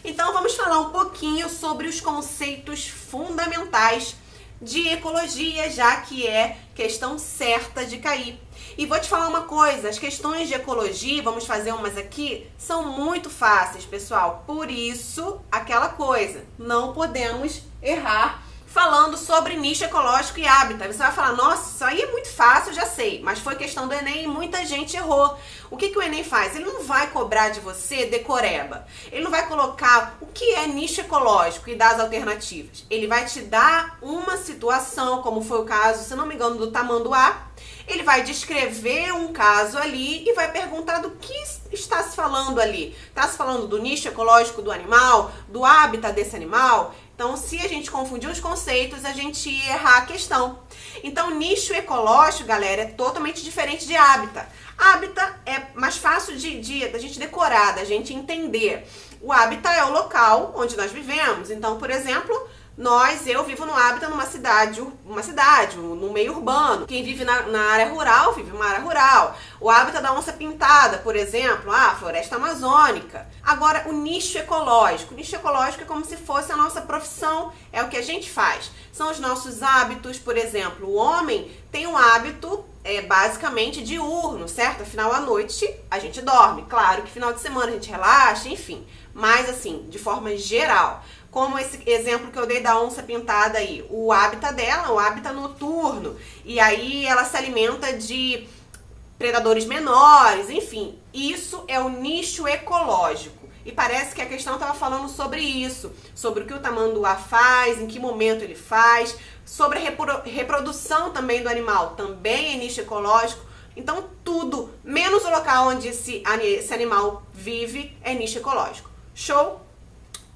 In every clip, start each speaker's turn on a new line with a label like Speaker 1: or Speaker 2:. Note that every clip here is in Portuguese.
Speaker 1: Então vamos falar um pouquinho sobre os conceitos fundamentais de ecologia, já que é questão certa de cair. E vou te falar uma coisa, as questões de ecologia, vamos fazer umas aqui, são muito fáceis, pessoal. Por isso, aquela coisa, não podemos errar falando sobre nicho ecológico e hábitat. Você vai falar, nossa, isso aí é muito fácil, já sei. Mas foi questão do Enem e muita gente errou. O que o Enem faz? Ele não vai cobrar de você decoreba. Ele não vai colocar o que é nicho ecológico e dar as alternativas. Ele vai te dar uma situação, como foi o caso, se não me engano, do tamanduá. Ele vai descrever um caso ali e vai perguntar do que está se falando ali. Está se falando do nicho ecológico do animal, do hábitat desse animal? Então, se a gente confundir os conceitos, a gente ia errar a questão. Então, nicho ecológico, galera, é totalmente diferente de hábitat. Hábitat é mais fácil da gente decorar, da gente entender. O hábitat é o local onde nós vivemos. Então, por exemplo, eu vivo no hábitat numa cidade, no meio urbano. Quem vive na área rural, vive numa área rural. O hábitat da onça pintada, por exemplo, a floresta amazônica. Agora, o nicho ecológico. O nicho ecológico é como se fosse a nossa profissão, é o que a gente faz. São os nossos hábitos, por exemplo, o homem tem um hábito basicamente diurno, certo? Afinal, à noite a gente dorme. Claro que final de semana a gente relaxa, enfim. Mas assim, de forma geral. Como esse exemplo que eu dei da onça pintada aí. O hábitat dela é um hábitat noturno. E aí ela se alimenta de predadores menores, enfim. Isso é o nicho ecológico. E parece que a questão estava falando sobre isso. Sobre o que o tamanduá faz, em que momento ele faz. Sobre a reprodução também do animal. Também é nicho ecológico. Então tudo, menos o local onde esse animal vive, é nicho ecológico. Show?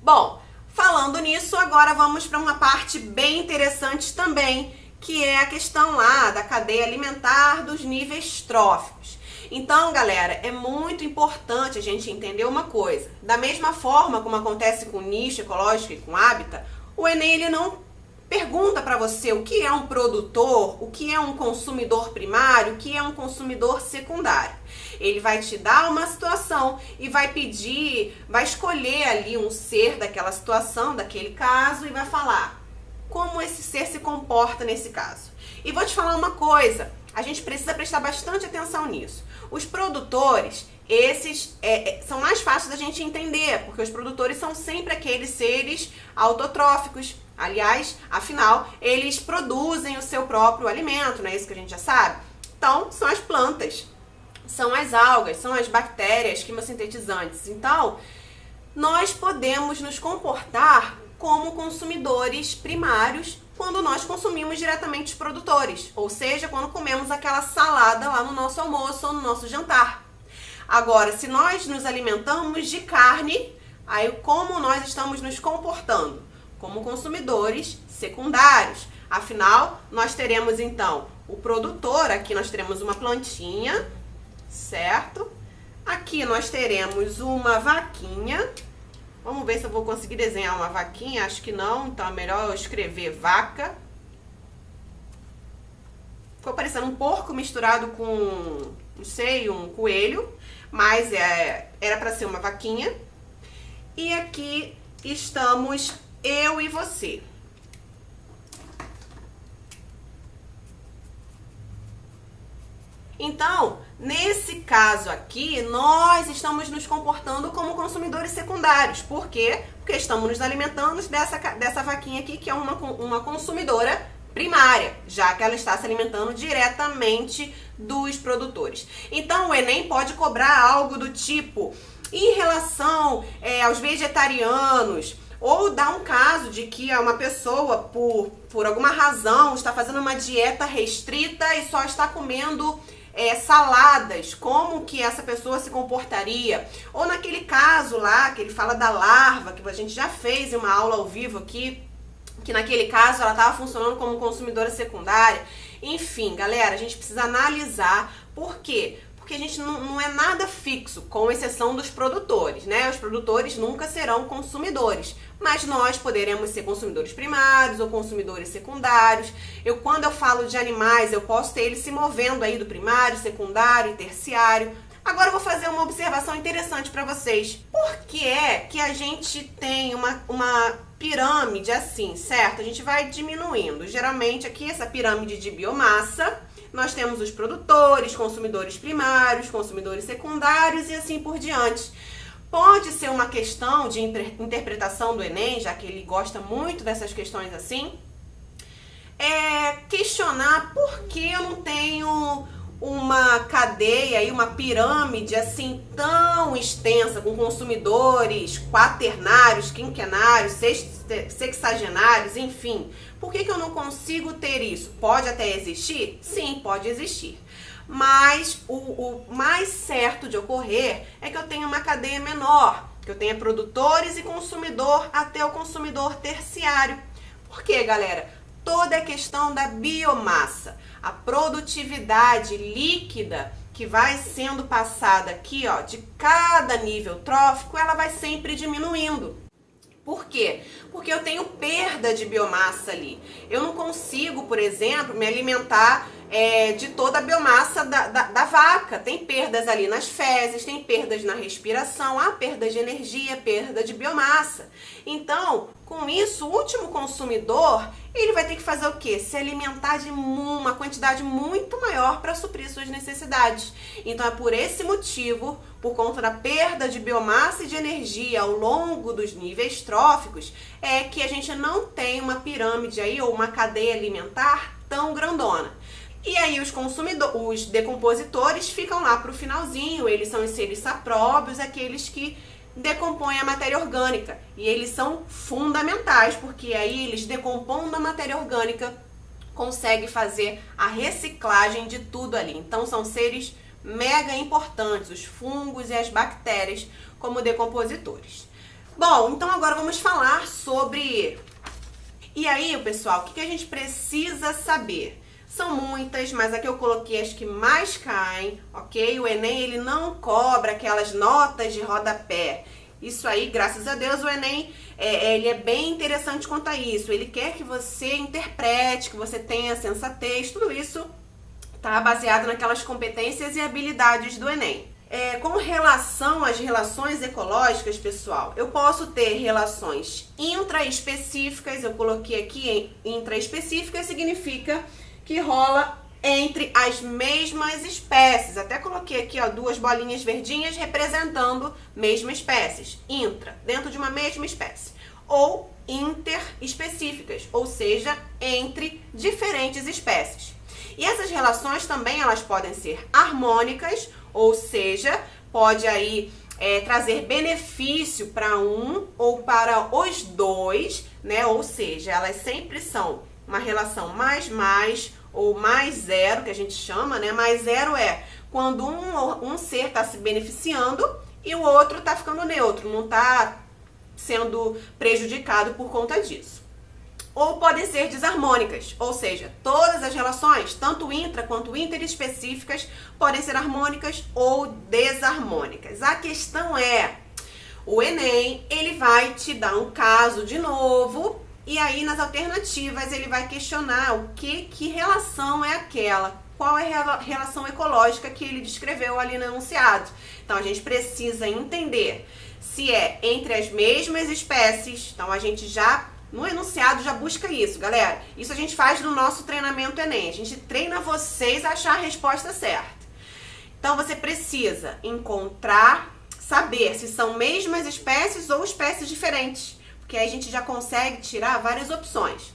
Speaker 1: Bom, falando nisso, agora vamos para uma parte bem interessante também, que é a questão lá da cadeia alimentar dos níveis tróficos. Então, galera, é muito importante a gente entender uma coisa. Da mesma forma como acontece com nicho ecológico e com hábitat, o Enem ele não pergunta para você o que é um produtor, o que é um consumidor primário, o que é um consumidor secundário. Ele vai te dar uma situação e vai escolher ali um ser daquela situação, daquele caso, e vai falar como esse ser se comporta nesse caso. E vou te falar uma coisa, a gente precisa prestar bastante atenção nisso. Os produtores, esses são mais fáceis da gente entender, porque os produtores são sempre aqueles seres autotróficos. Aliás, afinal, eles produzem o seu próprio alimento, não é isso que a gente já sabe? Então, são as plantas, são as algas, são as bactérias quimossintetizantes. Então, nós podemos nos comportar como consumidores primários quando nós consumimos diretamente os produtores, ou seja, quando comemos aquela salada lá no nosso almoço ou no nosso jantar. Agora, se nós nos alimentamos de carne, aí como nós estamos nos comportando? Como consumidores secundários. Afinal, nós teremos então o produtor, aqui nós teremos uma plantinha, certo? Aqui nós teremos uma vaquinha. Vamos ver se eu vou conseguir desenhar uma vaquinha, acho que não, então é melhor eu escrever vaca. Ficou parecendo um porco misturado com, não sei, um coelho, mas era para ser uma vaquinha. E aqui estamos eu e você. Então, nesse caso aqui, nós estamos nos comportando como consumidores secundários. Por quê? Porque estamos nos alimentando dessa vaquinha aqui, que é uma consumidora primária, já que ela está se alimentando diretamente dos produtores. Então, o Enem pode cobrar algo do tipo, em relação aos vegetarianos, ou dá um caso de que uma pessoa, por alguma razão, está fazendo uma dieta restrita e só está comendo saladas, como que essa pessoa se comportaria? Ou naquele caso lá, que ele fala da larva, que a gente já fez em uma aula ao vivo aqui, que naquele caso ela estava funcionando como consumidora secundária. Enfim, galera, a gente precisa analisar. Por quê? Porque a gente não é nada fixo, com exceção dos produtores, né? Os produtores nunca serão consumidores, mas nós poderemos ser consumidores primários ou consumidores secundários. Quando eu falo de animais, eu posso ter eles se movendo aí do primário, secundário e terciário. Agora eu vou fazer uma observação interessante para vocês. Por que é que a gente tem uma pirâmide assim, certo? A gente vai diminuindo. Geralmente aqui essa pirâmide de biomassa, nós temos os produtores, consumidores primários, consumidores secundários e assim por diante. Pode ser uma questão de interpretação do Enem, já que ele gosta muito dessas questões assim, questionar por que eu não tenho uma cadeia e uma pirâmide assim tão extensa, com consumidores quaternários, quinquenários, sexagenários, enfim. Por que eu não consigo ter isso? Pode até existir? Sim, pode existir. Mas o mais certo de ocorrer é que eu tenha uma cadeia menor, que eu tenha produtores e consumidor até o consumidor terciário. Por quê, galera? Toda a questão da biomassa, a produtividade líquida que vai sendo passada aqui, ó, de cada nível trófico, ela vai sempre diminuindo. Por quê? Porque eu tenho perda de biomassa ali. Eu não consigo, por exemplo, me alimentar de toda a biomassa da vaca. Tem perdas ali nas fezes, tem perdas na respiração, há perda de energia, perda de biomassa. Então, com isso, o último consumidor, ele vai ter que fazer o quê? Se alimentar de uma quantidade muito maior para suprir suas necessidades. Então, é por esse motivo, por conta da perda de biomassa e de energia ao longo dos níveis tróficos, é que a gente não tem uma pirâmide aí, ou uma cadeia alimentar tão grandona. E aí os decompositores ficam lá para o finalzinho, eles são os seres sapróbios, aqueles que decompõem a matéria orgânica. E eles são fundamentais, porque aí eles decompondo a matéria orgânica, conseguem fazer a reciclagem de tudo ali. Então são seres mega importantes, os fungos e as bactérias como decompositores. Bom, então agora vamos falar sobre... E aí, pessoal, o que a gente precisa saber? São muitas, mas aqui eu coloquei as que mais caem, ok? O Enem, ele não cobra aquelas notas de rodapé. Isso aí, graças a Deus, o Enem, ele é bem interessante quanto a isso. Ele quer que você interprete, que você tenha sensatez, tudo isso tá baseado naquelas competências e habilidades do Enem. Com relação às relações ecológicas, pessoal, eu posso ter relações intraespecíficas, eu coloquei aqui intraespecíficas, significa que rola entre as mesmas espécies. Até coloquei aqui, ó, duas bolinhas verdinhas representando mesma espécies. Intra, dentro de uma mesma espécie. Ou interespecíficas, ou seja, entre diferentes espécies. E essas relações também elas podem ser harmônicas, ou seja, pode aí trazer benefício para um ou para os dois, né? Ou seja, elas sempre são uma relação mais ou mais zero, que a gente chama, né? Mais zero é quando um ser está se beneficiando e o outro está ficando neutro, não está sendo prejudicado por conta disso. Ou podem ser desarmônicas, ou seja, todas as relações, tanto intra quanto interespecíficas, podem ser harmônicas ou desarmônicas. A questão é, o Enem, ele vai te dar um caso de novo, e aí nas alternativas ele vai questionar que relação é aquela, qual é a relação ecológica que ele descreveu ali no enunciado. Então a gente precisa entender se é entre as mesmas espécies, então a gente já... No enunciado já busca isso, galera. Isso a gente faz no nosso treinamento Enem. A gente treina vocês a achar a resposta certa. Então você precisa encontrar, saber se são mesmas espécies ou espécies diferentes. Porque aí a gente já consegue tirar várias opções.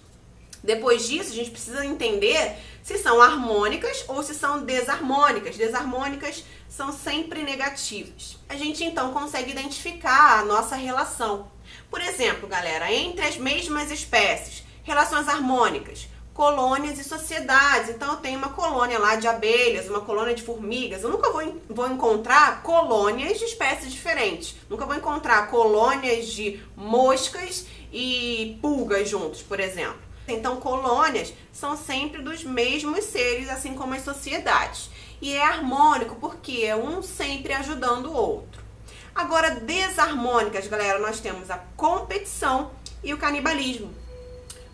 Speaker 1: Depois disso, a gente precisa entender se são harmônicas ou se são desarmônicas. Desarmônicas são sempre negativas. A gente então consegue identificar a nossa relação. Por exemplo, galera, entre as mesmas espécies, relações harmônicas, colônias e sociedades. Então, eu tenho uma colônia lá de abelhas, uma colônia de formigas. Eu nunca vou encontrar colônias de espécies diferentes. Nunca vou encontrar colônias de moscas e pulgas juntos, por exemplo. Então, colônias são sempre dos mesmos seres, assim como as sociedades. E é harmônico porque é um sempre ajudando o outro. Agora, desarmônicas, galera, nós temos a competição e o canibalismo.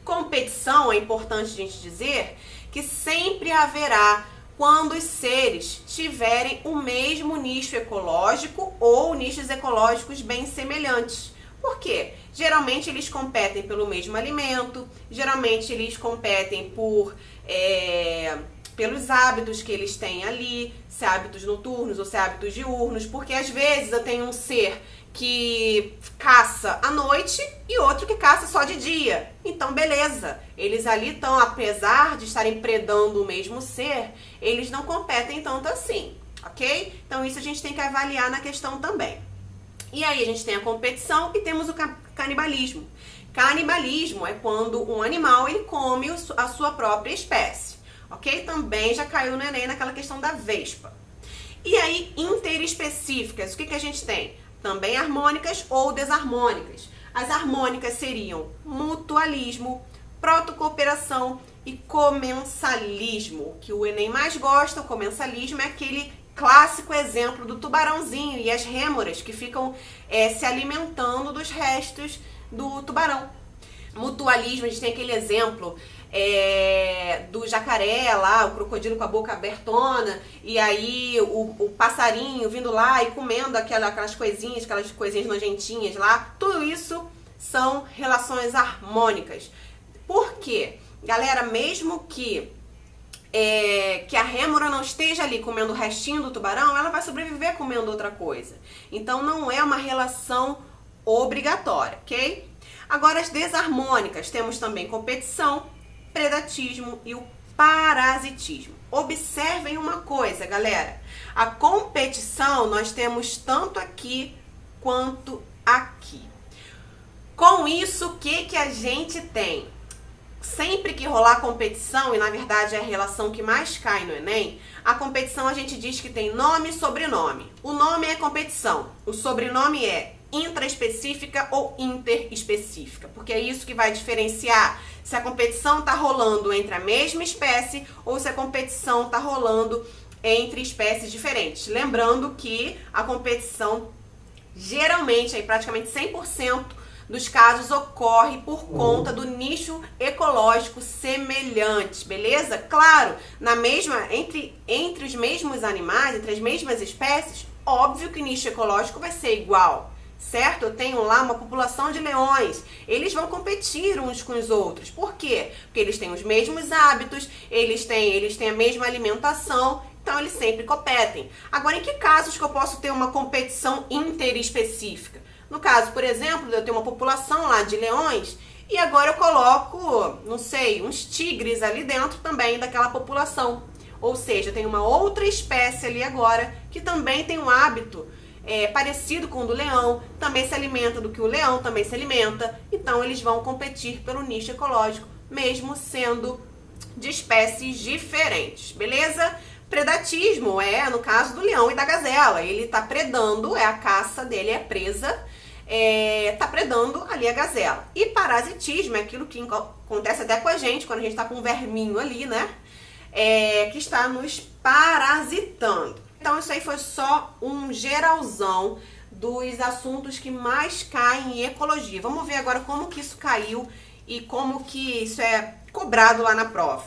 Speaker 1: Competição, é importante a gente dizer que sempre haverá quando os seres tiverem o mesmo nicho ecológico ou nichos ecológicos bem semelhantes. Por quê? Geralmente eles competem pelo mesmo alimento, geralmente eles competem pelos hábitos que eles têm ali, se hábitos noturnos ou se hábitos diurnos, porque às vezes eu tenho um ser que caça à noite e outro que caça só de dia. Então, beleza, eles ali estão, apesar de estarem predando o mesmo ser, eles não competem tanto assim, ok? Então, isso a gente tem que avaliar na questão também. E aí a gente tem a competição e temos o canibalismo. Canibalismo é quando um animal ele come a sua própria espécie, ok? Também já caiu no Enem naquela questão da vespa. E aí, interespecíficas, o que a gente tem? Também harmônicas ou desarmônicas. As harmônicas seriam mutualismo, protocooperação e comensalismo. O que o Enem mais gosta, o comensalismo, é aquele clássico exemplo do tubarãozinho e as rêmoras que ficam se alimentando dos restos do tubarão. Mutualismo, a gente tem aquele exemplo do jacaré lá, o crocodilo com a boca abertona, e aí o passarinho vindo lá e comendo aquelas coisinhas nojentinhas lá. Tudo isso são relações harmônicas. Por quê? Galera, mesmo que a rêmora não esteja ali comendo o restinho do tubarão, ela vai sobreviver comendo outra coisa. Então não é uma relação obrigatória, ok? Agora as desarmônicas, temos também competição, predatismo e o parasitismo. Observem uma coisa, galera. A competição nós temos tanto aqui quanto aqui. Com isso, o que a gente tem? Sempre que rolar competição, e na verdade é a relação que mais cai no Enem, a competição a gente diz que tem nome e sobrenome. O nome é competição, o sobrenome é intraespecífica ou interespecífica, porque é isso que vai diferenciar se a competição está rolando entre a mesma espécie ou se a competição está rolando entre espécies diferentes. Lembrando que a competição geralmente, aí praticamente 100% dos casos ocorre por conta do nicho ecológico semelhante, beleza? Claro, entre os mesmos animais, entre as mesmas espécies, óbvio que o nicho ecológico vai ser igual, certo? Eu tenho lá uma população de leões, eles vão competir uns com os outros. Por quê? Porque eles têm os mesmos hábitos, eles têm a mesma alimentação, então eles sempre competem. Agora, em que casos que eu posso ter uma competição interespecífica? No caso, por exemplo, eu tenho uma população lá de leões e agora eu coloco, não sei, uns tigres ali dentro também daquela população. Ou seja, tem uma outra espécie ali agora que também tem um hábito parecido com o do leão, também se alimenta do que o leão também se alimenta. Então eles vão competir pelo nicho ecológico, mesmo sendo de espécies diferentes, beleza? Predatismo é no caso do leão e da gazela. Ele tá predando, a caça dele, é presa, tá predando ali a gazela. E parasitismo é aquilo que acontece até com a gente, quando a gente tá com um verminho ali, né? Que está nos parasitando. Então isso aí foi só um geralzão dos assuntos que mais caem em ecologia. Vamos ver agora como que isso caiu e como que isso é cobrado lá na prova.